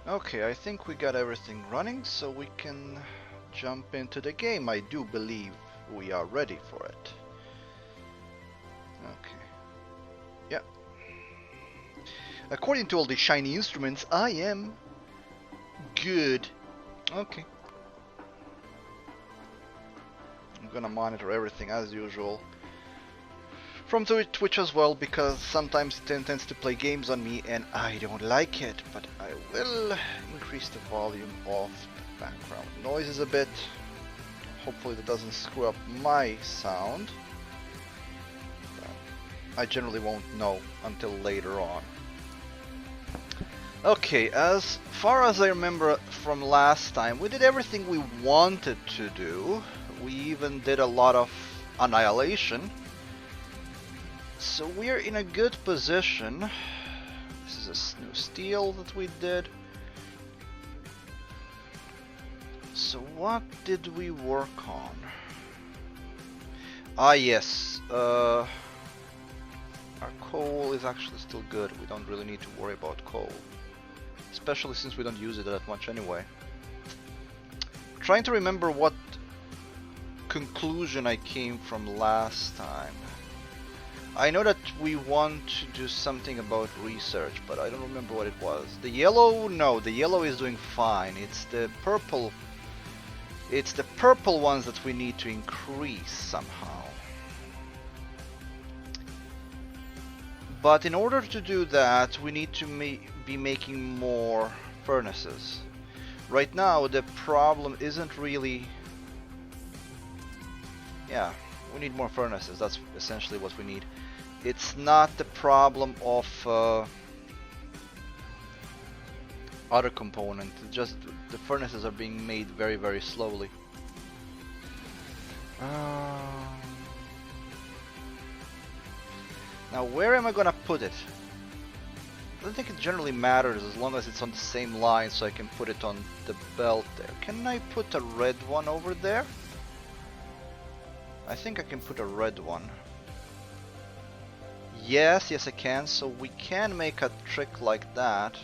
Okay, I think we got everything running, so we can jump into the game. I do believe we are ready for it. Okay. Yeah. According to all the shiny instruments, I am good. Okay. I'm gonna monitor everything as usual. From Twitch as well, because sometimes it tends to play games on me and I don't like it, but I will increase the volume of the background noises a bit. Hopefully that doesn't screw up my sound. I generally won't know until later on. Okay, as far as I remember from last time, we did everything we wanted to do. We even did a lot of annihilation. So we're in a good position. This is a new steel that we did. So what did we work on? Ah yes, our coal is actually still good. We don't really need to worry about coal. Especially since we don't use it that much anyway. Trying to remember what conclusion I came from last time. I know that we want to do something about research, but I don't remember what it was. The yellow, no, the yellow is doing fine. It's the purple ones that we need to increase somehow. But in order to do that, we need to be making more furnaces. Right now, the problem isn't really... Yeah, we need more furnaces. That's essentially what we need. It's not the problem of other component. It's just the furnaces are being made very, very slowly. Now, where am I gonna put it? I don't think it generally matters as long as it's on the same line, so I can put it on the belt there. Can I put a red one over there? I think I can put a red one. Yes, I can. So we can make a trick like that.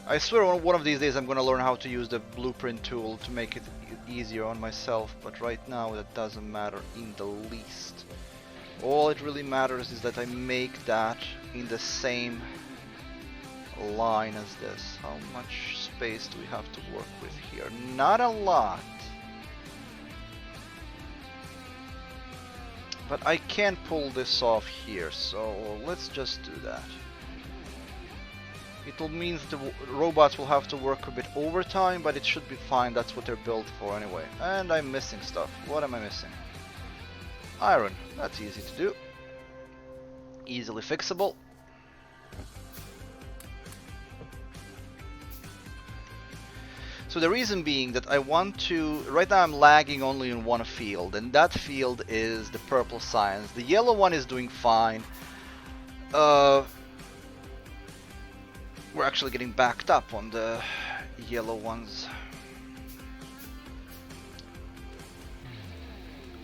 I swear one of these days I'm gonna learn how to use the blueprint tool to make it easier on myself, but right now that doesn't matter in the least. All it really matters is that I make that in the same line as this. How much space do we have to work with here? Not a lot. But I can pull this off here, so let's just do that. It will mean the robots will have to work a bit overtime, but it should be fine. That's what they're built for anyway. And I'm missing stuff. What am I missing? Iron. That's easy to do. Easily fixable. So the reason being that I want to... Right now I'm lagging only in one field, and that field is the purple science. The yellow one is doing fine. We're actually getting backed up on the yellow ones.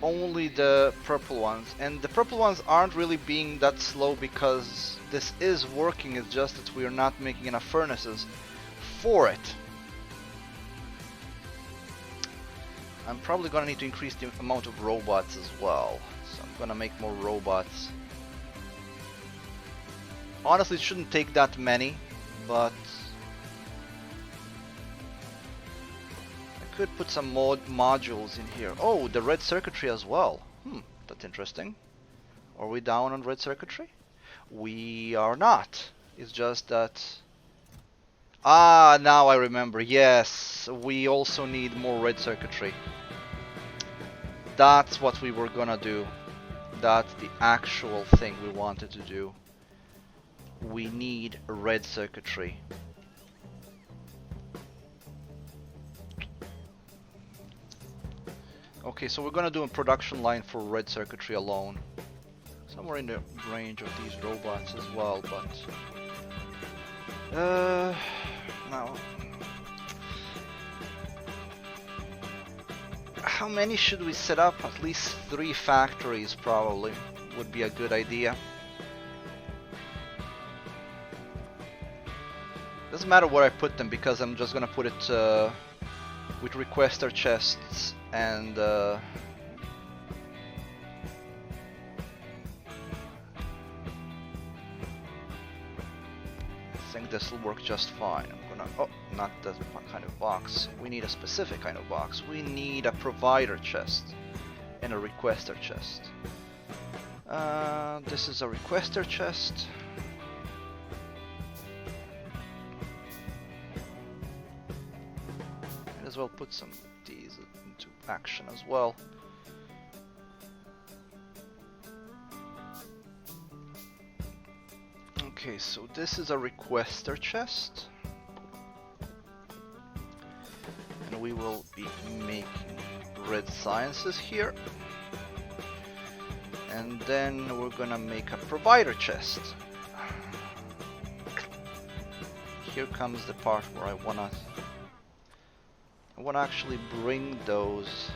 Only the purple ones. And the purple ones aren't really being that slow because this is working. It's just that we are not making enough furnaces for it. I'm probably gonna need to increase the amount of robots as well. So I'm gonna make more robots. Honestly, it shouldn't take that many, but I could put some modules in here. Oh, the red circuitry as well. That's interesting. Are we down on red circuitry? We are not. It's just that... Ah, now I remember. Yes, we also need more red circuitry. That's what we were gonna do. That's the actual thing we wanted to do. We need red circuitry. Okay, so we're gonna do a production line for red circuitry alone. Somewhere in the range of these robots as well, but... now... How many should we set up? At least 3 factories probably would be a good idea. Doesn't matter where I put them because I'm just gonna put it with requester chests and I think this will work just fine. I'm gonna, oh, not that kind of box. We need a specific kind of box. We need a provider chest and a requester chest. This is a requester chest. Might as well put some of these into action as well. Okay, so this is a requester chest. And we will be making red sciences here. And then we're gonna make a provider chest. Here comes the part where I wanna actually bring those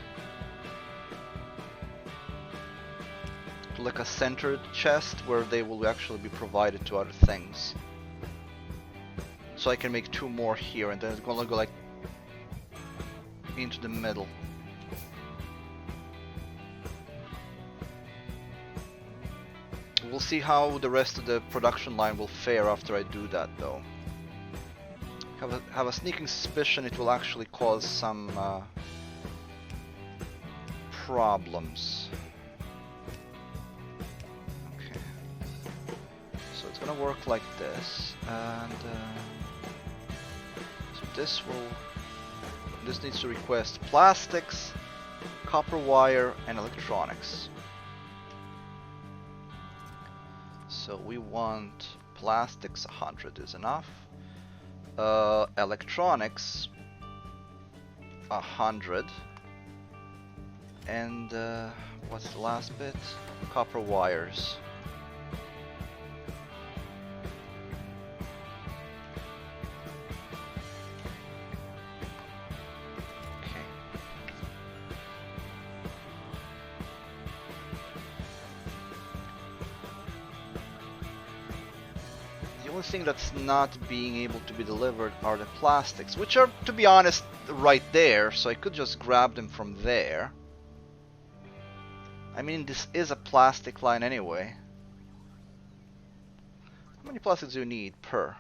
to like a centered chest where they will actually be provided to other things. So I can make 2 more here, and then it's gonna go like into the middle. We'll see how the rest of the production line will fare after I do that, though. Have a sneaking suspicion it will actually cause some problems. Okay, so it's gonna work like this, and so this needs to request plastics, copper wire, and electronics. So we want plastics, 100 is enough. Electronics, 100. And what's the last bit? Copper wires. The only thing that's not being able to be delivered are the plastics, which are, to be honest, right there, so I could just grab them from there. I mean, this is a plastic line anyway. How many plastics do you need per?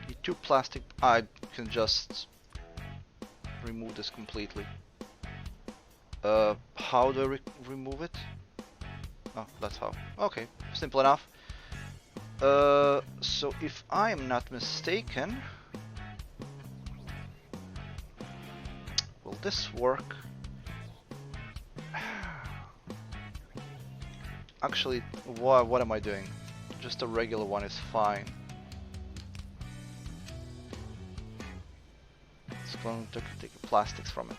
Need 2 plastic. I can just remove this completely. How do I remove it? Oh, that's how. Okay, simple enough. So if I am not mistaken, will this work? Actually, what am I doing? Just a regular one is fine. It's going to take the plastics from it.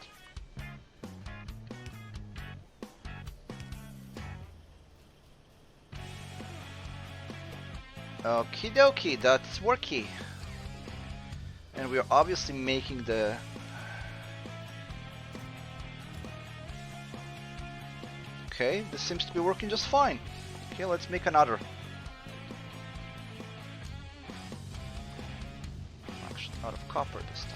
Okie dokie, that's worky. And we are obviously making the... Okay, this seems to be working just fine. Okay, let's make another. Actually, out of copper this time.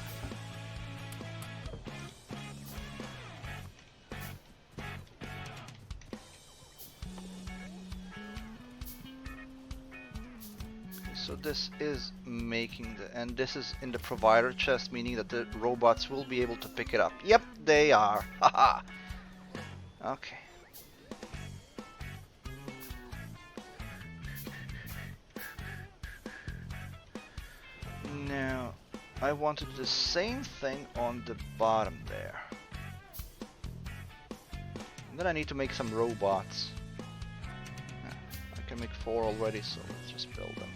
So this is making the, and this is in the provider chest, meaning that the robots will be able to pick it up. Yep, they are. Haha. Okay. Now, I want to do the same thing on the bottom there. And then I need to make some robots. Yeah, I can make 4 already, so let's just build them.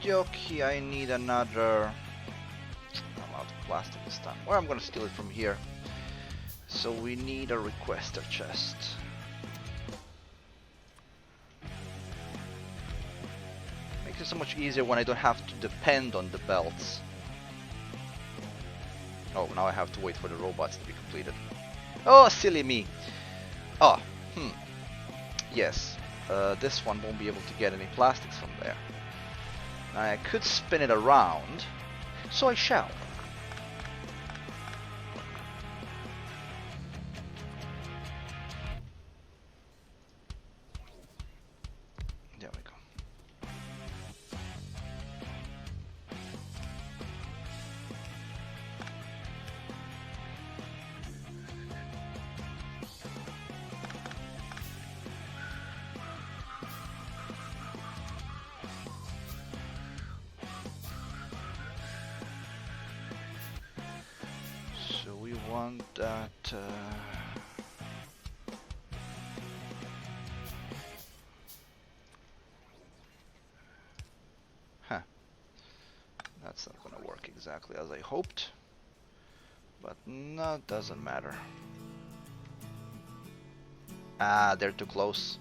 dokie, I need another... I'm out of plastic this time. Or I'm gonna steal it from here. So we need a requester chest. Makes it so much easier when I don't have to depend on the belts. Oh, now I have to wait for the robots to be completed. Oh, silly me. Oh, yes. This one won't be able to get any plastics from there. I could spin it around, so I shall. There we go. So we want that... Huh. That's not gonna work exactly as I hoped. But no, it doesn't matter. Ah, they're too close.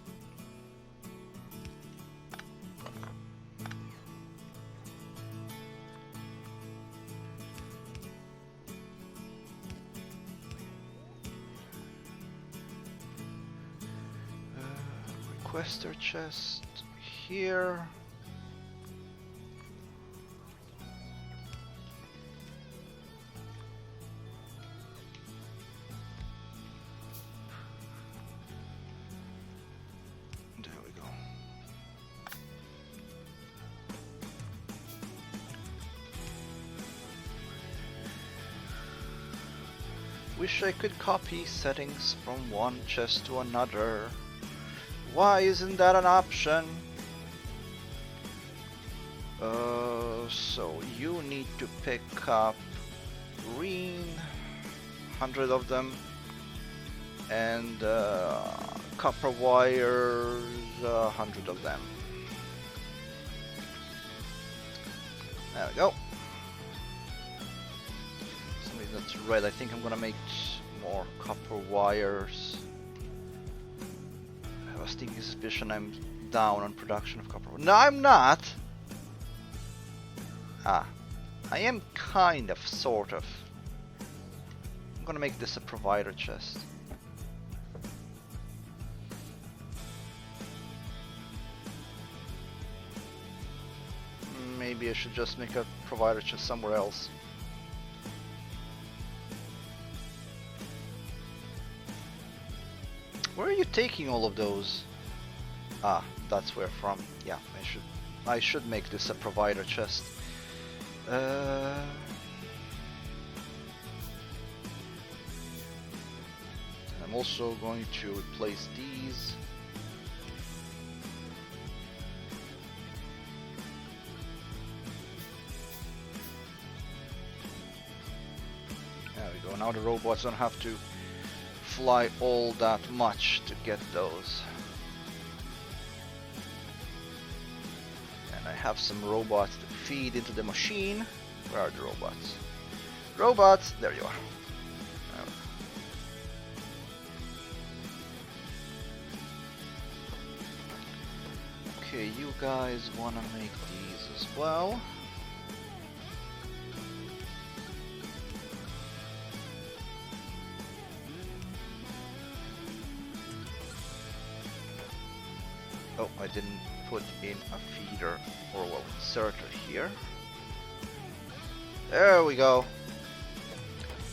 Requester chest here. There we go. Wish I could copy settings from one chest to another. Why isn't that an option? So you need to pick up green, 100 of them, and copper wires, 100 of them. There we go. Something that's red. I think I'm gonna make more copper wires. I have a sneaking suspicion I'm down on production of copper. No, I'm not! Ah, I am kind of, sort of. I'm gonna make this a provider chest. Maybe I should just make a provider chest somewhere else. Where are you taking all of those? Ah, that's where from. Yeah, I should make this a provider chest. I'm also going to replace these. There we go. Now the robots don't have to fly all that much to get those. And I have some robots to feed into the machine. Where are the robots? Robots! There you are. Okay, you guys wanna make these as well. Oh, I didn't put in a feeder, or well, inserter here. There we go.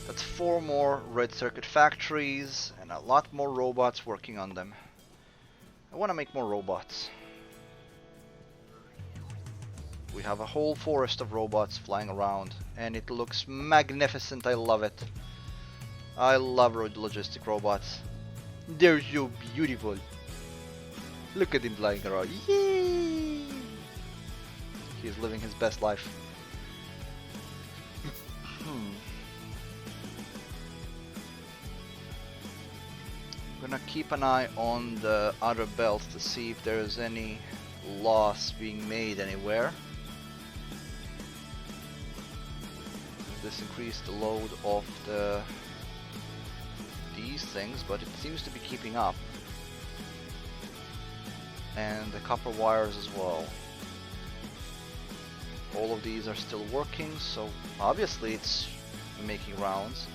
That's 4 more red circuit factories and a lot more robots working on them. I want to make more robots. We have a whole forest of robots flying around and it looks magnificent. I love it. I love logistic robots. They're so beautiful. Look at him flying around. Yay! He's living his best life. I'm gonna keep an eye on the other belts to see if there's any loss being made anywhere. this increase the load of these things, but it seems to be keeping up. And the copper wires as well. All of these are still working, so obviously it's making rounds.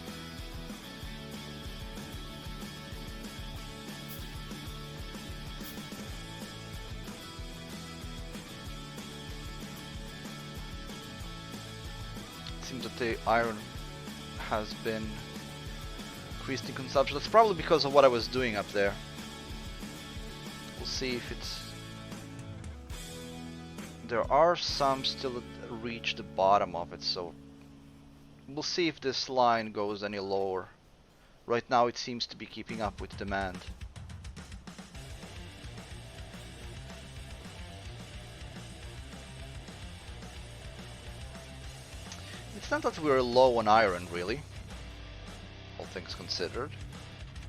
It seems that the iron has been increased in consumption. That's probably because of what I was doing up there. We'll see if it's... There are some still that reach the bottom of it, so we'll see if this line goes any lower. Right now it seems to be keeping up with demand. It's not that we're low on iron, really, all things considered.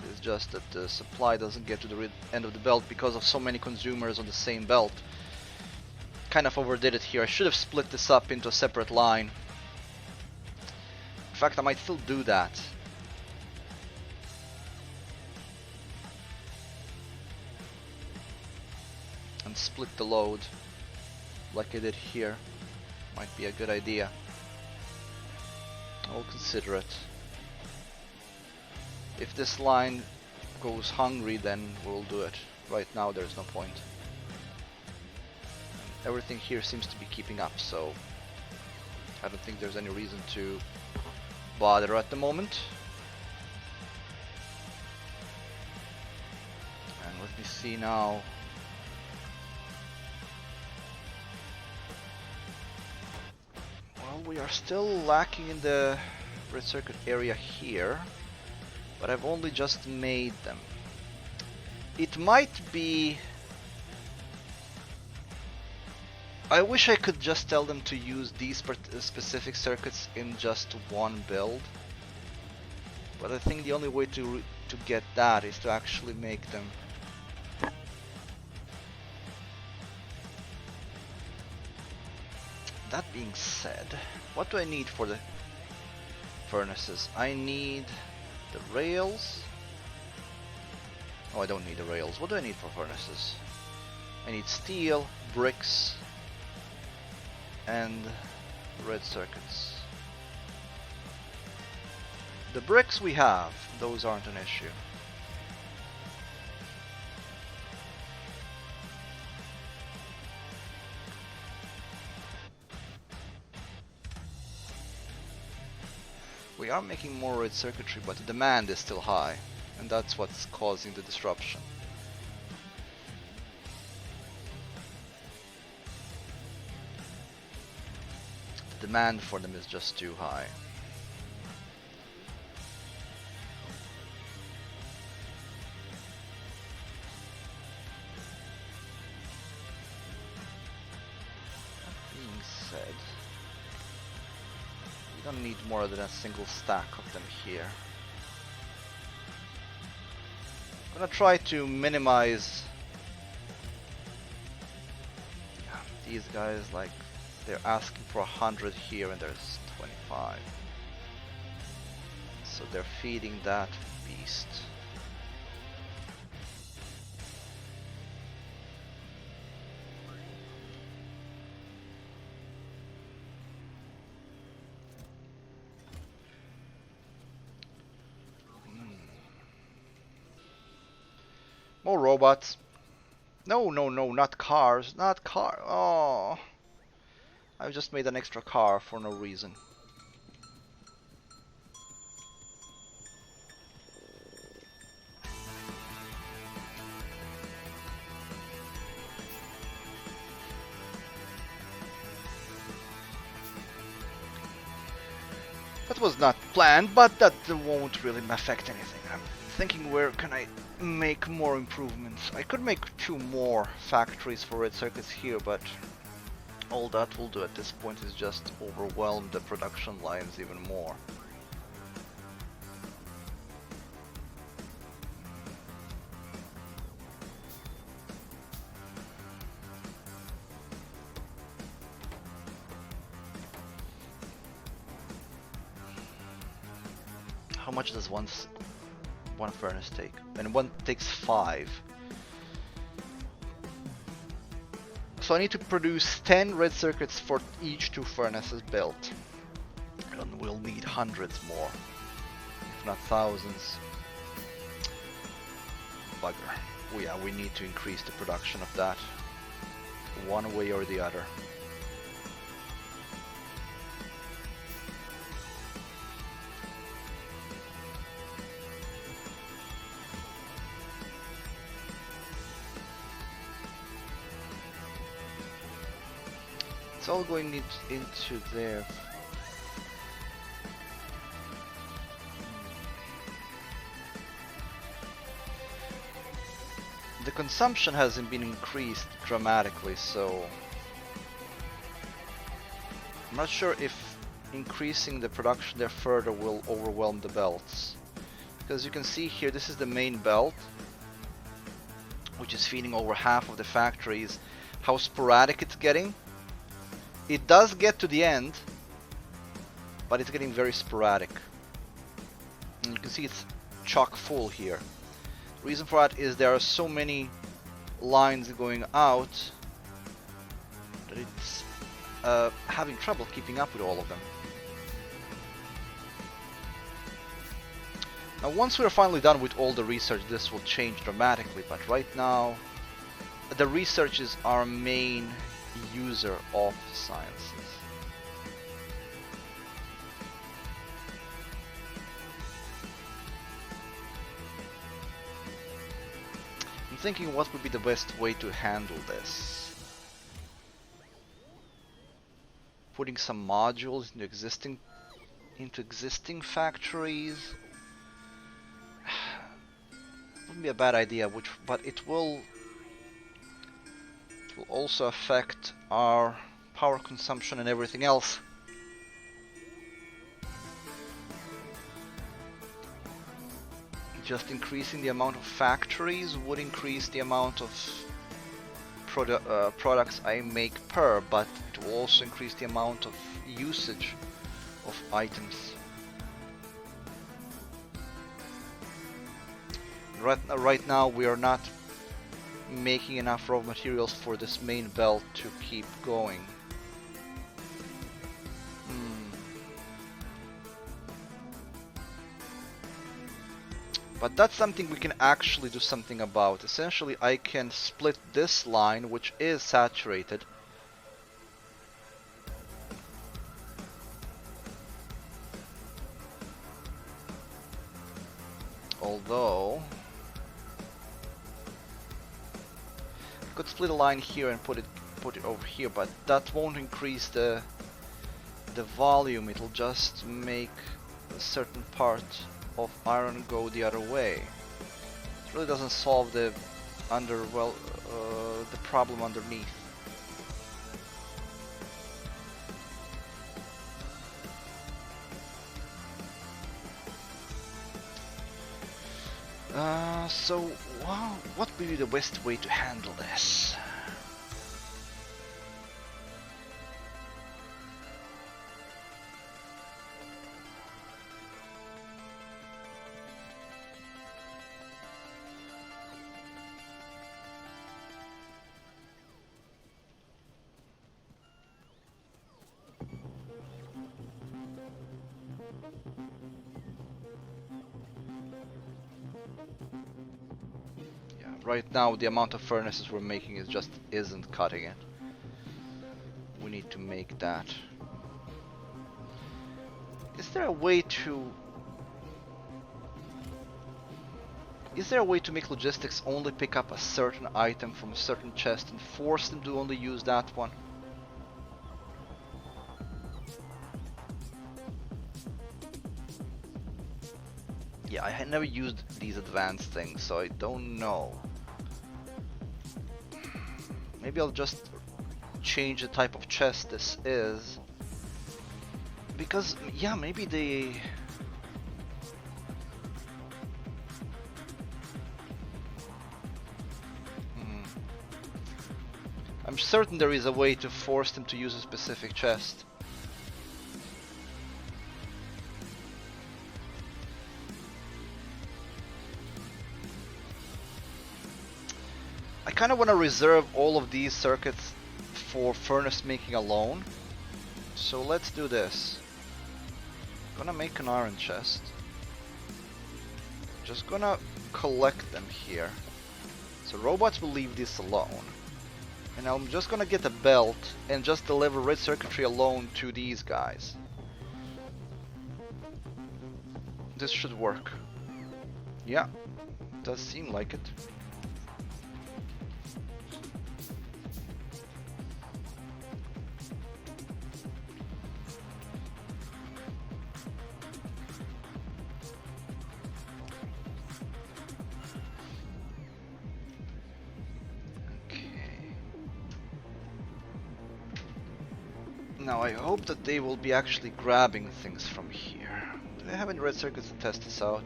It's just that the supply doesn't get to the end of the belt because of so many consumers on the same belt. Kind of overdid it here. I should have split this up into a separate line. In fact, I might still do that. And split the load like I did here. Might be a good idea. I'll consider it. If this line goes hungry, then we'll do it. Right now there's no point. Everything here seems to be keeping up, so I don't think there's any reason to bother at the moment. And let me see now. Well, we are still lacking in the red circuit area here, but I've only just made them. It might be... I wish I could just tell them to use these specific circuits in just one build, but I think the only way to get that is to actually make them. That being said, what do I need for the furnaces? I need the rails. Oh, I don't need the rails. What do I need for furnaces? I need steel, bricks, and red circuits. The bricks we have, those aren't an issue. We are making more red circuitry, but the demand is still high, and that's what's causing the disruption. The demand for them is just too high. That being said, we don't need more than a single stack of them here. I'm gonna try to minimize these guys. Like, they're asking for 100 here and there's 25. So they're feeding that beast. More robots. No, no, no, not cars. Not car. Oh. I've just made an extra car for no reason. That was not planned, but that won't really affect anything. I'm thinking, where can I make more improvements? I could make 2 more factories for red circuits here, but all that will do at this point is just overwhelm the production lines even more. How much does one furnace take? And one takes 5. So I need to produce 10 red circuits for each 2 furnaces built. And we'll need hundreds more, if not thousands. Bugger. Oh yeah, we need to increase the production of that one way or the other. It's all going into there. The consumption hasn't been increased dramatically, so I'm not sure if increasing the production there further will overwhelm the belts. Because you can see here, this is the main belt, which is feeding over half of the factories. How sporadic it's getting. It does get to the end, but it's getting very sporadic. And you can see it's chock full here. The reason for that is there are so many lines going out that it's having trouble keeping up with all of them. Now once we're finally done with all the research, this will change dramatically, but right now the research is our main user of sciences. I'm thinking what would be the best way to handle this. Putting some modules into existing factories wouldn't be a bad idea, but it will also affect our power consumption and everything else. Just increasing the amount of factories would increase the amount of products I make per, but it will also increase the amount of usage of items. Right now we are not making enough raw materials for this main belt to keep going. But that's something we can actually do something about. Essentially, I can split this line, which is saturated, although I could split a line here and put it over here, but that won't increase the volume. It'll just make a certain part of iron go the other way. It really doesn't solve the problem underneath. So what would be the best way to handle this? Right now the amount of furnaces we're making isn't cutting it. We need to make that. Is there a way to make logistics only pick up a certain item from a certain chest and force them to only use that one? Yeah, I had never used these advanced things, so I don't know. Maybe I'll just change the type of chest this is. Because, yeah, maybe they... I'm certain there is a way to force them to use a specific chest. kind of want to reserve all of these circuits for furnace making alone. So let's do this. Gonna make an iron chest. Just gonna collect them here. So robots will leave this alone. And I'm just gonna get a belt and just deliver red circuitry alone to these guys. This should work. Yeah, does seem like it. Now I hope that they will be actually grabbing things from here. Do I have any red circuits to test this out?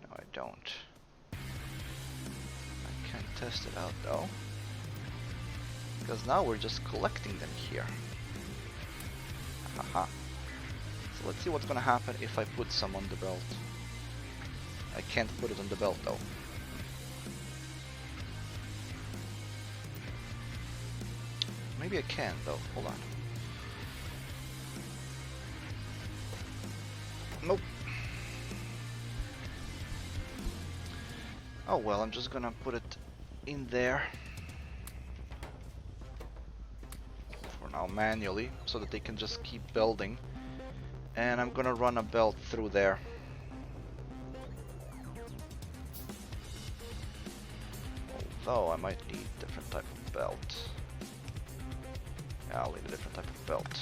No, I don't. I can't test it out though. Because now we're just collecting them here. Haha. So let's see what's gonna happen if I put some on the belt. I can't put it on the belt though. Maybe I can though, hold on. Nope. Oh well, I'm just gonna put it in there for now manually so that they can just keep building, and I'm gonna run a belt through there. Although I might need a different type of belt. Yeah, I'll need a different type of belt.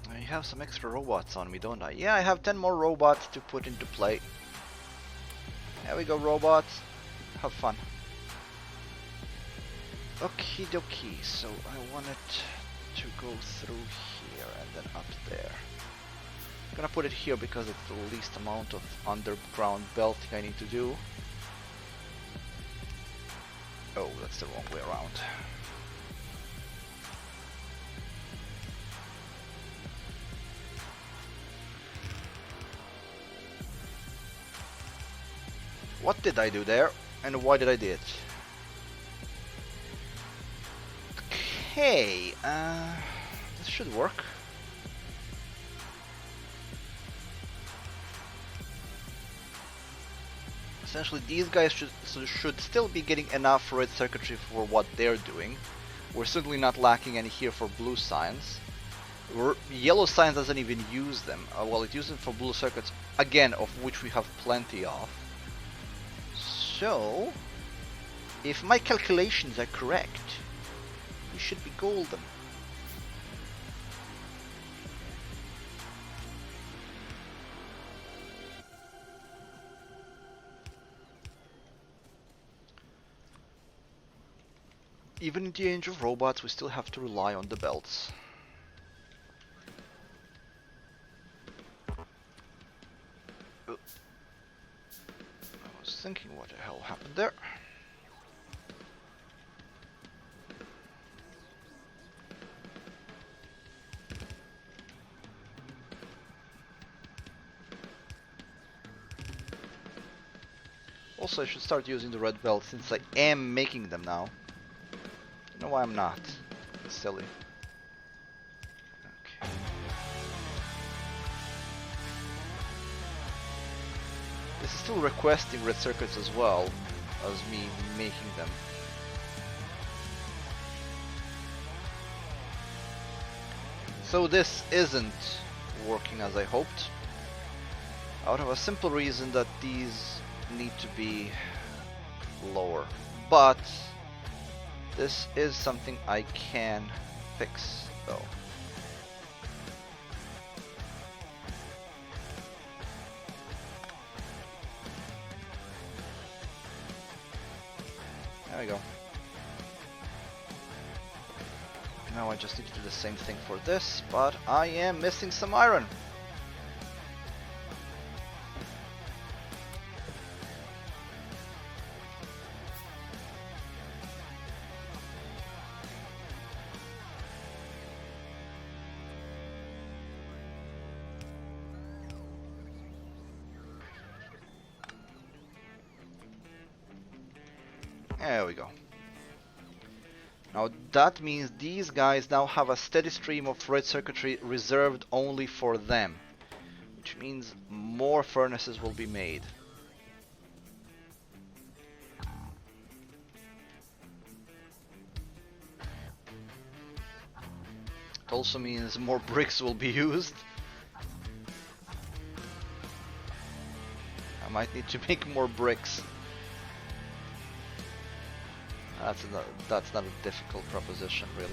I have some extra robots on me, don't I? Yeah, I have 10 more robots to put into play. There we go, robots. Have fun. Okie dokie, so I want it to go through here and then up there. I'm gonna put it here because it's the least amount of underground belting I need to do. Oh, that's the wrong way around. What did I do there? And why did I do it? Okay, this should work. Essentially, these guys should still be getting enough red circuitry for what they're doing. We're certainly not lacking any here for blue signs. Yellow signs doesn't even use them. Well, it uses them for blue circuits, again, of which we have plenty of. So, if my calculations are correct, we should be golden. Even in the age of robots, we still have to rely on the belts. I was thinking what the hell happened there. Also, I should start using the red belt since I am making them now. No, why I'm not. It's silly. Okay. This is still requesting red circuits as well as me making them. So this isn't working as I hoped. Out of a simple reason that these need to be lower. But this is something I can fix, though. There we go. Now I just need to do the same thing for this, but I am missing some iron. There we go. Now that means these guys now have a steady stream of red circuitry reserved only for them, which means more furnaces will be made. It also means more bricks will be used. I might need to make more bricks. That's not a difficult proposition, really.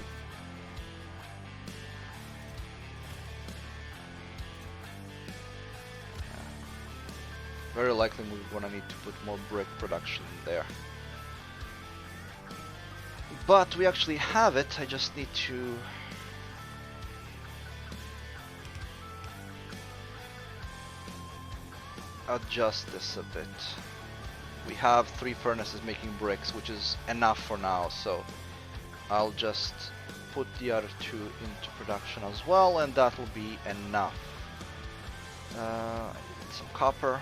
Very likely we're gonna need to put more brick production in there. But we actually have it, I just need to... adjust this a bit. We have 3 furnaces making bricks, which is enough for now, so I'll just put the other 2 into production as well, and that will be enough. I need some copper.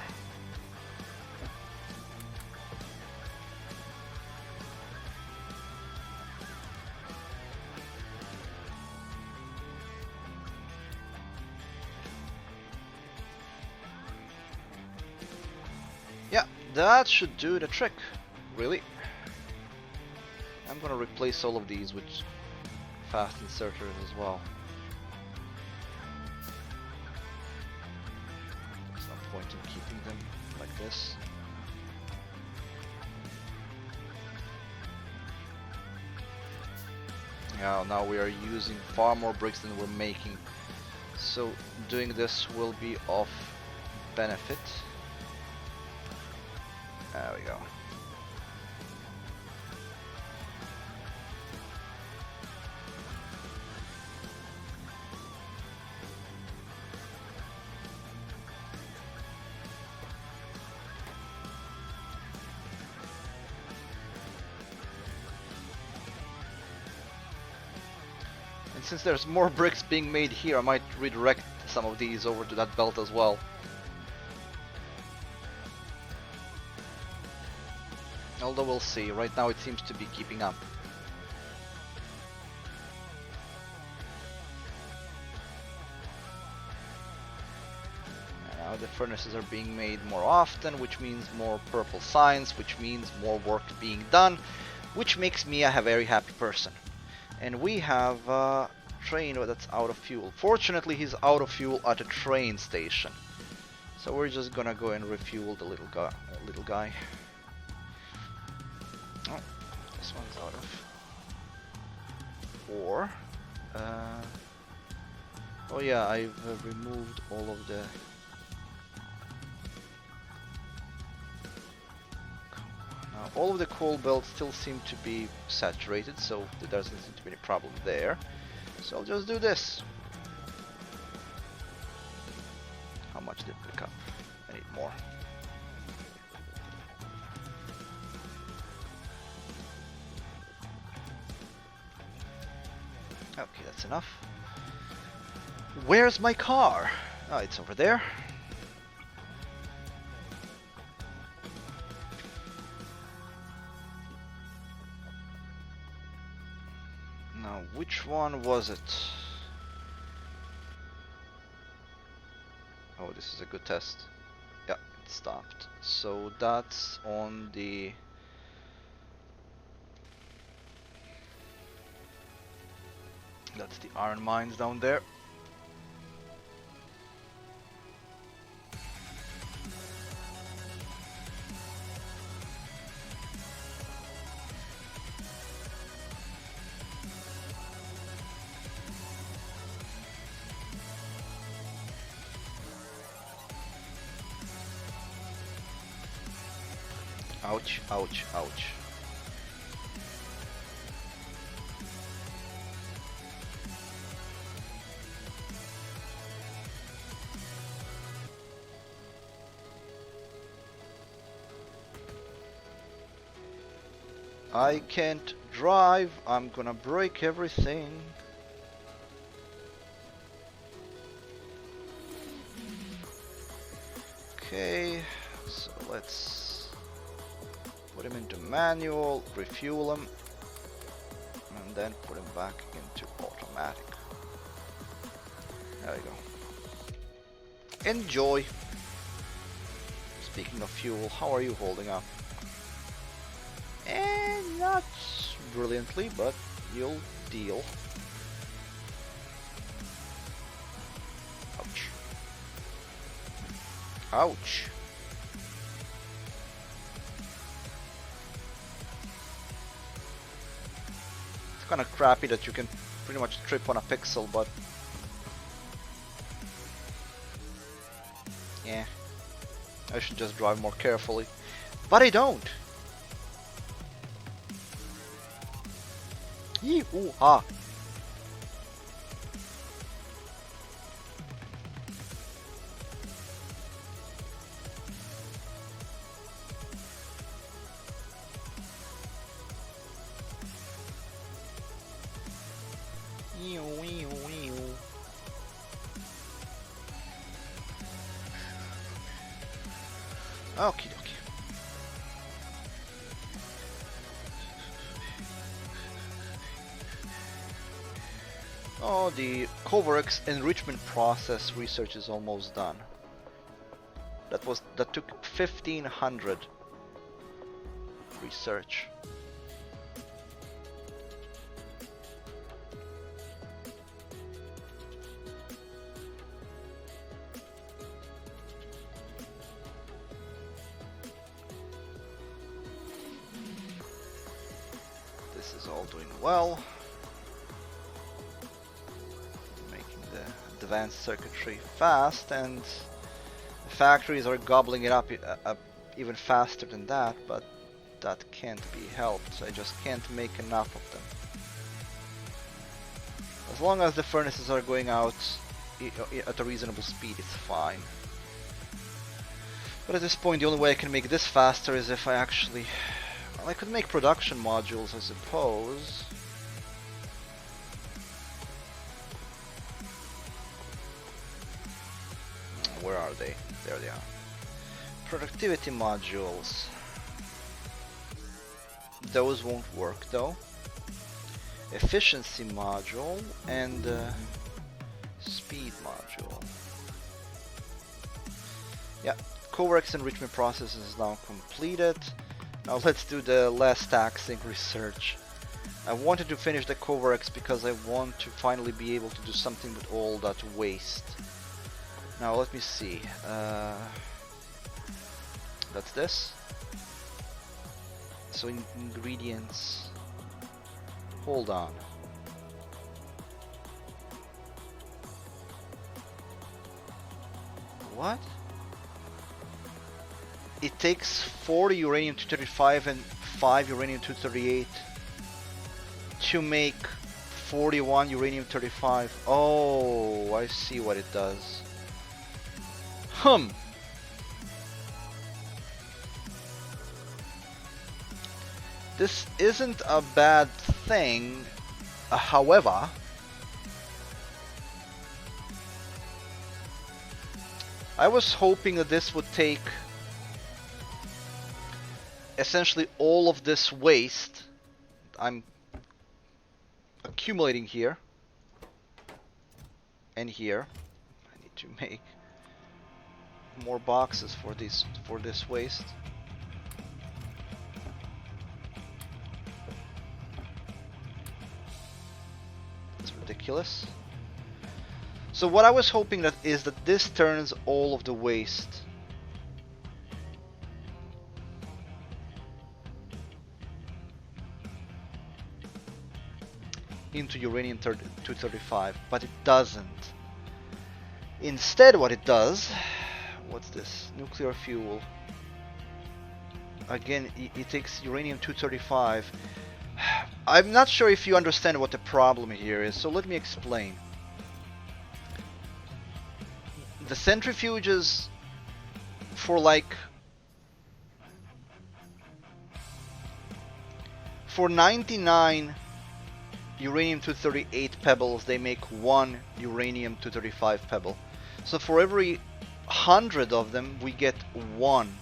Yeah, that should do the trick, really. I'm gonna replace all of these with fast inserters as well. There's no point in keeping them like this. Yeah, now we are using far more bricks than we're making, so doing this will be of benefit. There we go. And since there's more bricks being made here, I might redirect some of these over to that belt as well. Although we'll see, right now it seems to be keeping up. And now the furnaces are being made more often, which means more purple signs, which means more work being done, which makes me a very happy person. And we have a train that's out of fuel. Fortunately, he's out of fuel at a train station. So we're just gonna go and refuel the little guy. Oh, this one's out of 4. Oh yeah, I've removed all of the... Now, all of the coal belts still seem to be saturated, so there doesn't seem to be any problem there. So I'll just do this. How much did it pick up? I need more. Okay, that's enough. Where's my car? Oh, it's over there. Now, which one was it? Oh, this is a good test. Yeah, it stopped. So that's on the... That's the iron mines down there. Ouch, ouch, ouch. I can't drive, I'm gonna break everything. Okay, so let's Put him into manual, refuel him, and then put him back into automatic. There we go. Enjoy. Speaking of fuel, how are you holding up? And not brilliantly, but you'll deal. Ouch. Ouch. It's kind of crappy that you can pretty much trip on a pixel, but yeah, I should just drive more carefully, but I don't. Yee ooh ha. Okie dokie. Oh, the Coverx enrichment process research is almost done. That took 1500 research. This is all doing well. Making the advanced circuitry fast, and the factories are gobbling it up even faster than that, but that can't be helped. I just can't make enough of them. As long as the furnaces are going out at a reasonable speed, it's fine. But at this point, the only way I can make this faster is if I actually... Well, I could make production modules, I suppose. Where are they? There they are. Productivity modules. Those won't work though. Efficiency module and speed module. Yeah, Coverx enrichment process is now completed. Now let's do the less taxing research. I wanted to finish the Coverx because I want to finally be able to do something with all that waste. Now let me see. That's this. So ingredients. Hold on. What? It takes 40 uranium-235 and 5 uranium-238 to make 41 uranium-35. Oh, I see what it does. This isn't a bad thing, however, I was hoping that this would take essentially all of this waste I'm accumulating here and here. I need to make more boxes for this waste. It's ridiculous. So what I was hoping that is that this turns all of the waste into uranium-235, but it doesn't. Instead, what it does, what's this? Nuclear fuel. Again, it takes uranium-235. I'm not sure if you understand what the problem here is, so let me explain. The centrifuges for for 99 uranium-238 pebbles, they make 1 uranium-235 pebble. So for every 100 of them, we get 1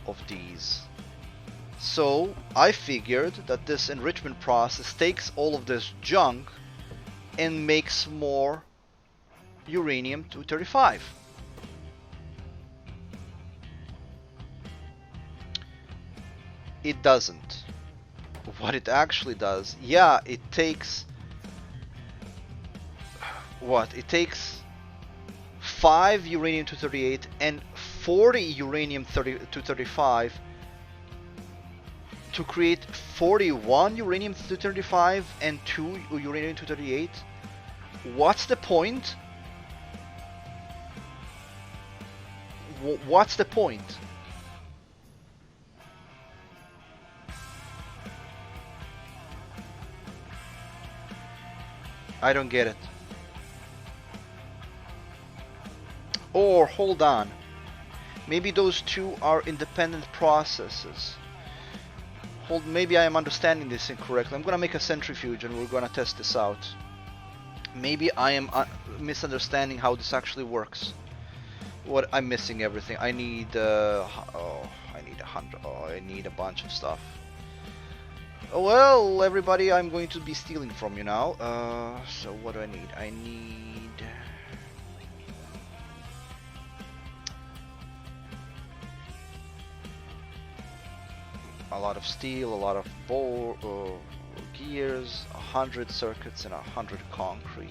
of these. So I figured that this enrichment process takes all of this junk and makes more uranium-235. It doesn't. What it actually does, yeah, it takes what? It takes 5 uranium-238 and 40 uranium-235 to create 41 uranium-235 and 2 uranium-238. What's the point? What's the point? I don't get it. Or hold on. Maybe those two are independent processes. Maybe I am understanding this incorrectly. I'm gonna make a centrifuge and we're gonna test this out. Maybe I am misunderstanding how this actually works. What I'm missing everything. I need I need 100. Oh, I need a bunch of stuff. Oh, well, everybody, I'm going to be stealing from you now. So what do I need? I need a lot of steel, a lot of gears, 100 circuits, and 100 concrete.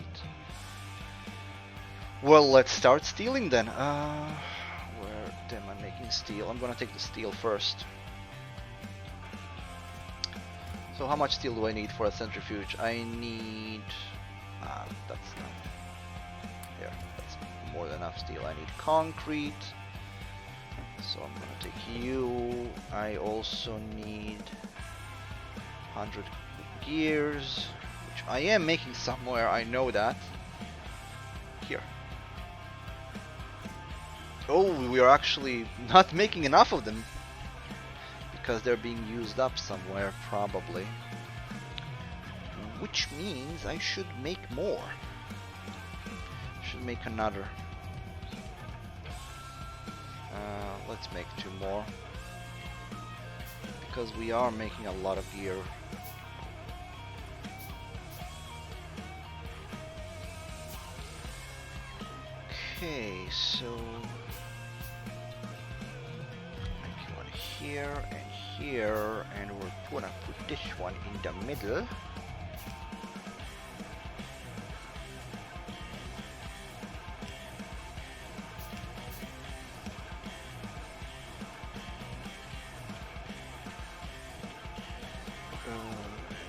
Well, let's start stealing then. Where am I making steel? I'm gonna take the steel first. So how much steel do I need for a centrifuge? I need... that's not... Here, that's more than enough steel. I need concrete. So I'm gonna take you. I also need 100 gears, which I am making somewhere, I know that. Here. Oh, we are actually not making enough of them, because they're being used up somewhere, probably. Which means I should make more. Should make another. Let's make 2 more. Because we are making a lot of gear. Okay, so... make one here and here, and we're gonna put this one in the middle.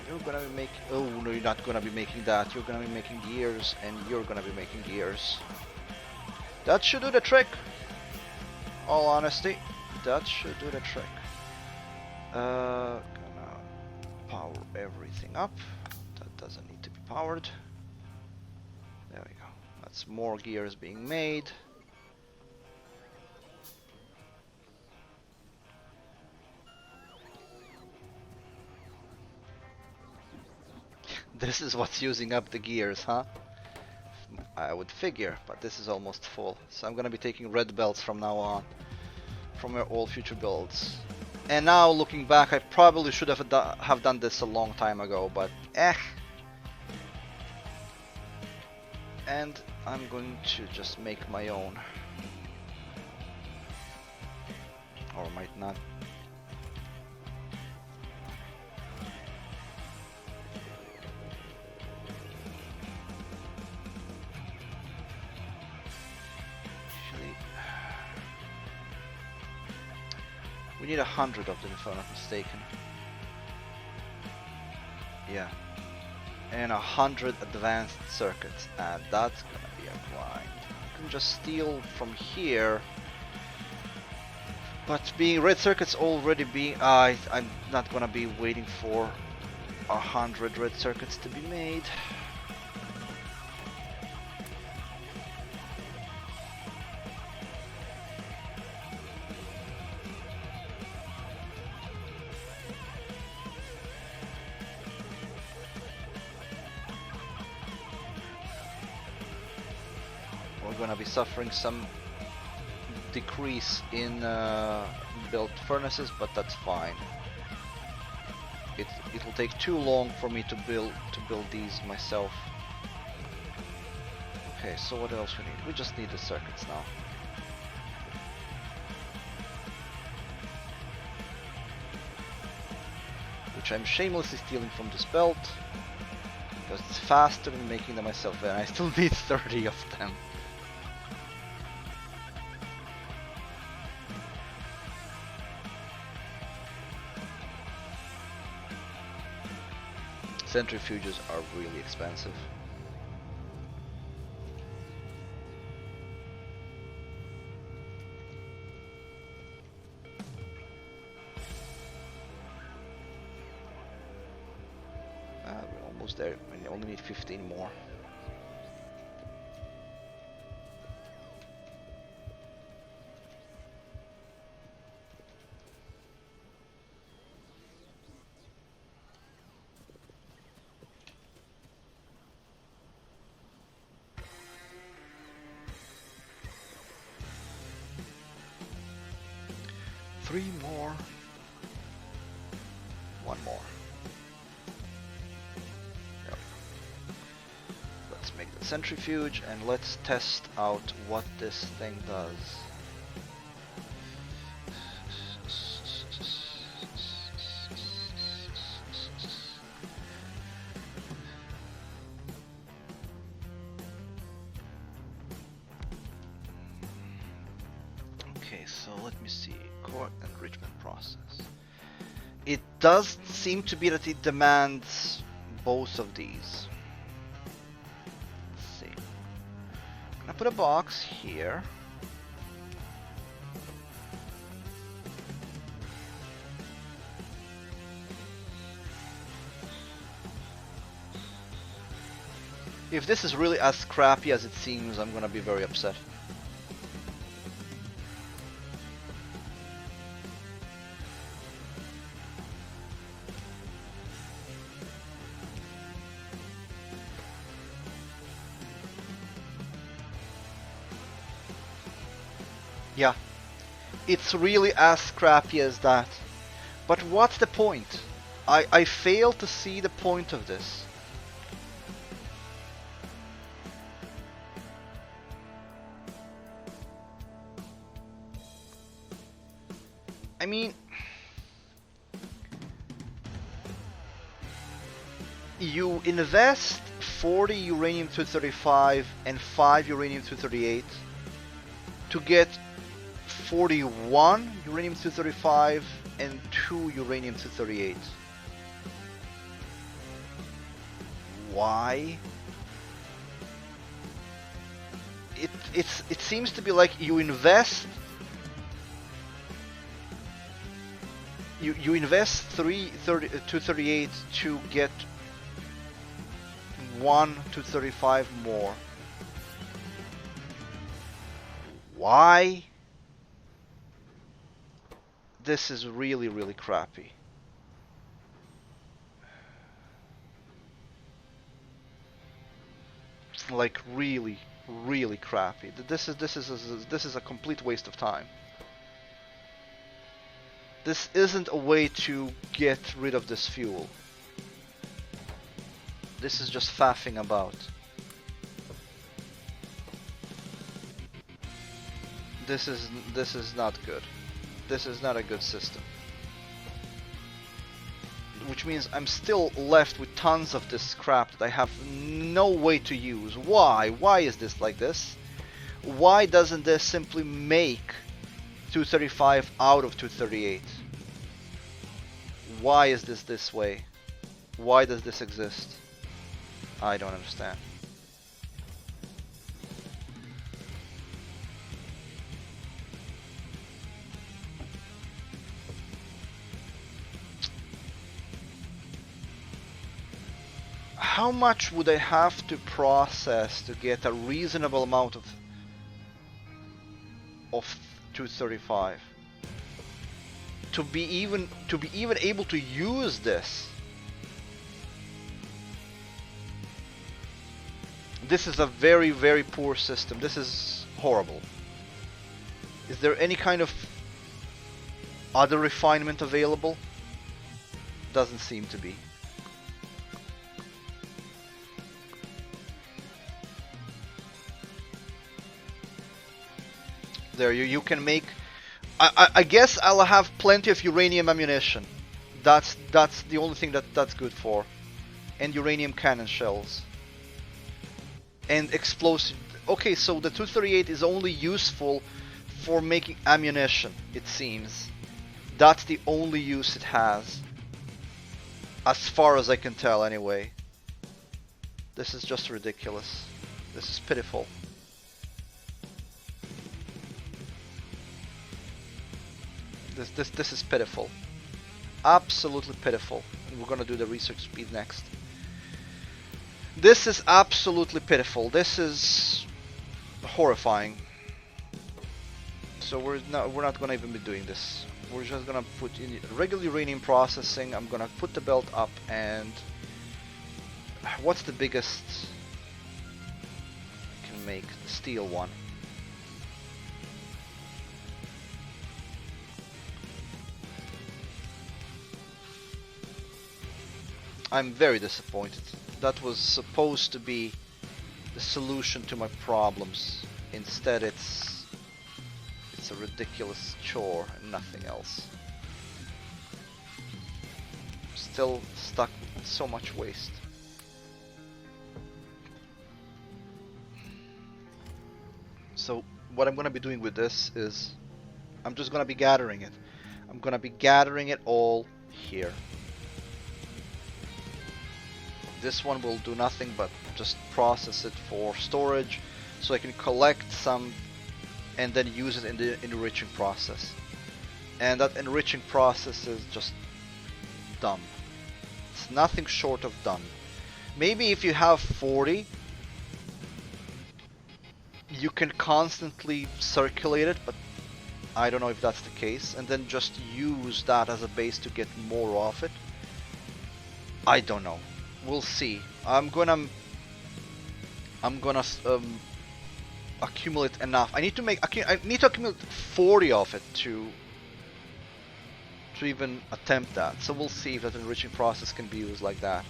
You're gonna be making... oh no, you're not gonna be making that. You're gonna be making gears, and you're gonna be making gears. That should do the trick. All honesty, that should do the trick. Gonna power everything up. That doesn't need to be powered. There we go. That's more gears being made. This is what's using up the gears, huh? I would figure, but this is almost full. So I'm gonna be taking red belts from now on, from all future builds. And now looking back, I probably should have done this a long time ago, but And I'm going to just make my own. Or might not. We need 100 of them if I'm not mistaken. Yeah. And 100 advanced circuits. And that's gonna be a grind. I can just steal from here. But being red circuits already being... I'm not gonna be waiting for 100 red circuits to be made. Gonna be suffering some decrease in built furnaces, but that's fine. it will take too long for me to build these myself. Okay, so what else we need? We just need the circuits now. Which I'm shamelessly stealing from this belt, because it's faster than making them myself, and I still need 30 of them. Centrifuges are really expensive. We're almost there. We only need 15 more. Three more. One more. Yep. Let's make the centrifuge and let's test out what this thing does. Okay, so let me see. Core enrichment process. It does seem to be that it demands both of these. Let's see. I'm gonna put a box here. If this is really as crappy as it seems, I'm gonna be very upset. Yeah, it's really as crappy as that. But what's the point? I fail to see the point of this. I mean, you invest 40 uranium-235 and 5 uranium-238 to get 41 uranium-235 and 2 uranium-238. Why? It seems to be like you invest you invest 238 to get 1 235 more. Why? This is really crappy. Like really crappy. This is a complete waste of time. This isn't a way to get rid of this fuel. This is just faffing about. This is not good. This is not a good system. Which means I'm still left with tons of this crap that I have no way to use. Why? Why is this like this? Why doesn't this simply make 235 out of 238? Why is this way? Why does this exist? I don't understand. How much would I have to process to get a reasonable amount of 235? To be even able to use this. This is a very poor system. This is horrible. Is there any kind of other refinement available? Doesn't seem to be. There, you can make. I guess I'll have plenty of uranium ammunition. That's the only thing that's good for, and uranium cannon shells, and explosive. Okay, so the 238 is only useful for making ammunition. It seems that's the only use it has, as far as I can tell. Anyway, this is just ridiculous. This is pitiful. This is pitiful. Absolutely pitiful. And we're gonna do the research speed next. This is absolutely pitiful. This is horrifying. So we're not gonna even be doing this. We're just gonna put in regular uranium processing. I'm gonna put the belt up, and what's the biggest I can make? The steel one. I'm very disappointed. That was supposed to be the solution to my problems. Instead, it's a ridiculous chore and nothing else. Still stuck with so much waste. So what I'm gonna be doing with this is I'm just gonna be gathering it. I'm gonna be gathering it all here. This one will do nothing but just process it for storage, so I can collect some and then use it in the enriching process. And that enriching process is just dumb. It's nothing short of dumb. Maybe if you have 40, you can constantly circulate it, but I don't know if that's the case, and then just use that as a base to get more of it. I don't know. We'll see. I'm gonna accumulate enough. I need to accumulate 40 of it to even attempt that. So we'll see if that enriching process can be used like that.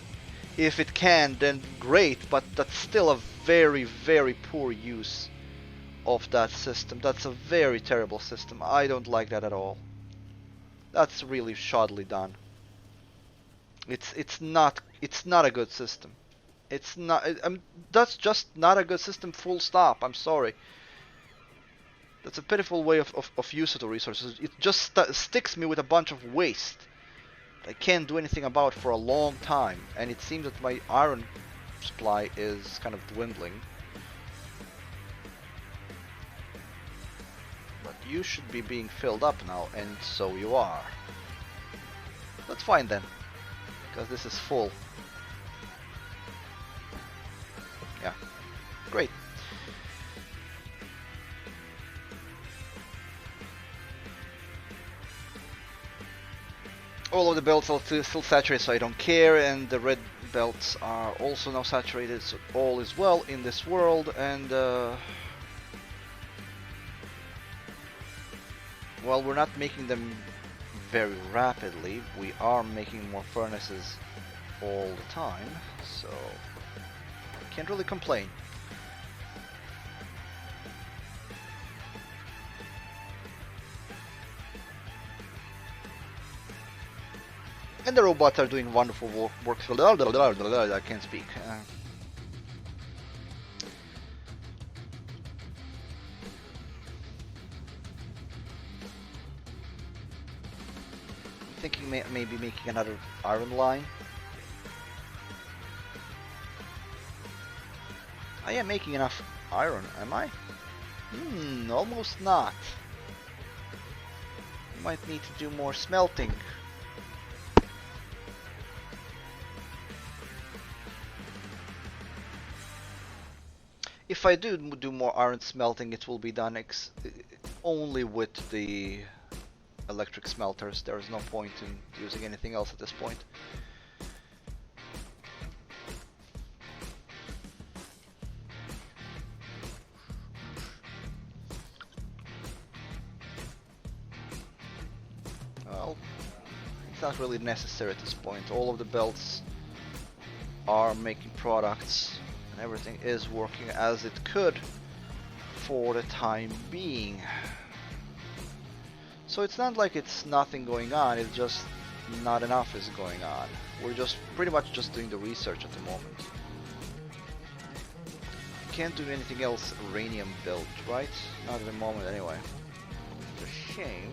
If it can, then great, but that's still a very, very poor use of that system. That's a very terrible system. I don't like that at all. That's really shoddily done. It's not a good system. It's not. That's just not a good system. Full stop. I'm sorry. That's a pitiful way of use of the resources. It just sticks me with a bunch of waste I can't do anything about for a long time, and it seems that my iron supply is kind of dwindling. But you should be being filled up now, and so you are. That's fine then, because this is full. Yeah, great. All of the belts are still saturated, so I don't care, and the red belts are also now saturated, so all is well in this world. And while we're not making them very rapidly, we are making more furnaces all the time, so I can't really complain. And the robots are doing wonderful work. I can't speak. I'm thinking maybe making another iron line. I am making enough iron, am I? Almost not. Might need to do more smelting. If I do more iron smelting, it will be done only with the electric smelters. There is no point in using anything else at this point. Well, it's not really necessary at this point. All of the belts are making products and everything is working as it could for the time being. So it's not like it's nothing going on, it's just not enough is going on. We're just pretty much just doing the research at the moment. Can't do anything else uranium built, right? Not at the moment anyway. It's a shame.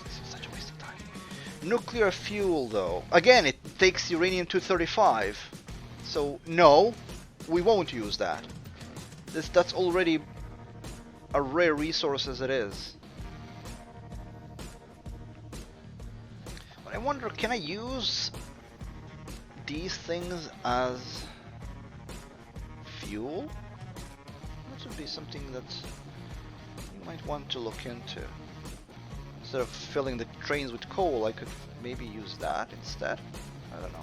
This is such a waste of time. Nuclear fuel though. Again, it takes uranium-235. So no, we won't use that. That's already a rare resource as it is. But I wonder, can I use these things as fuel? That would be something that you might want to look into. Instead of filling the trains with coal, I could maybe use that instead. I don't know.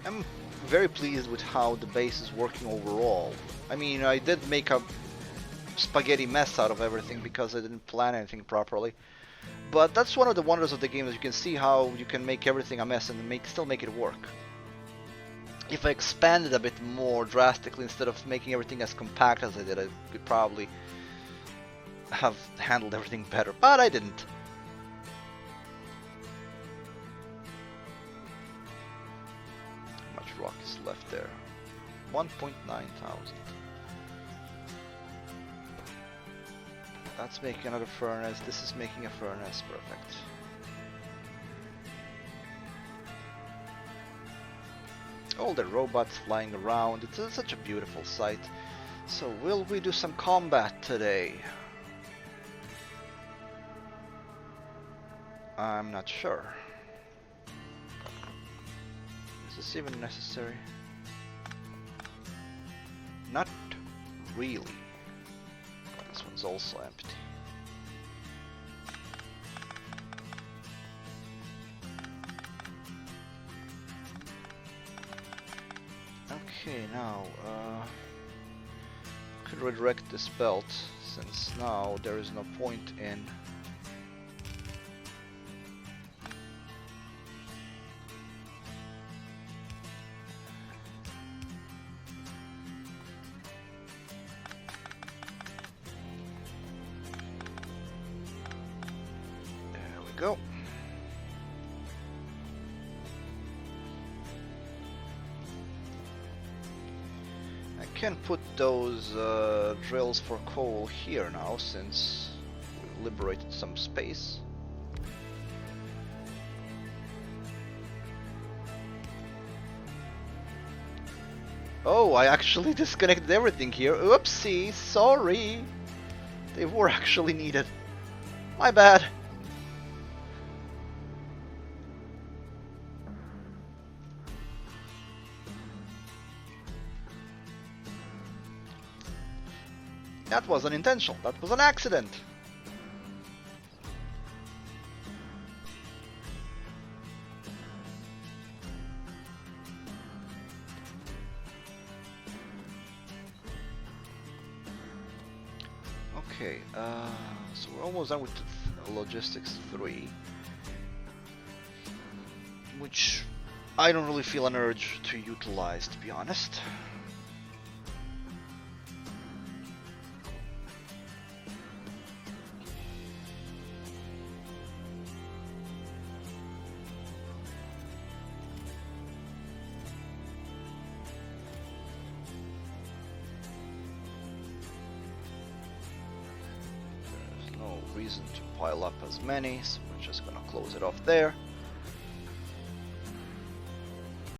I'm very pleased with how the base is working overall. I mean, I did make a spaghetti mess out of everything because I didn't plan anything properly. But that's one of the wonders of the game, that you can see how you can make everything a mess and still make it work. If I expanded a bit more drastically instead of making everything as compact as I did, I could probably have handled everything better, but I didn't. Rock is left there. 1.9 thousand. That's making another furnace. This is making a furnace. Perfect. All the robots flying around. It's such a beautiful sight. So will we do some combat today? I'm not sure. Is this even necessary? Not really. This one's also empty. Okay, now could redirect this belt, since now there is no point in go. I can put those drills for coal here now, since we liberated some space. Oh, I actually disconnected everything here. Oopsie, sorry. They were actually needed. My bad. That wasn't intentional, that was an accident. Okay, so we're almost done with Logistics 3. Which I don't really feel an urge to utilize, to be honest. Reason to pile up as many, so we're just gonna close it off there.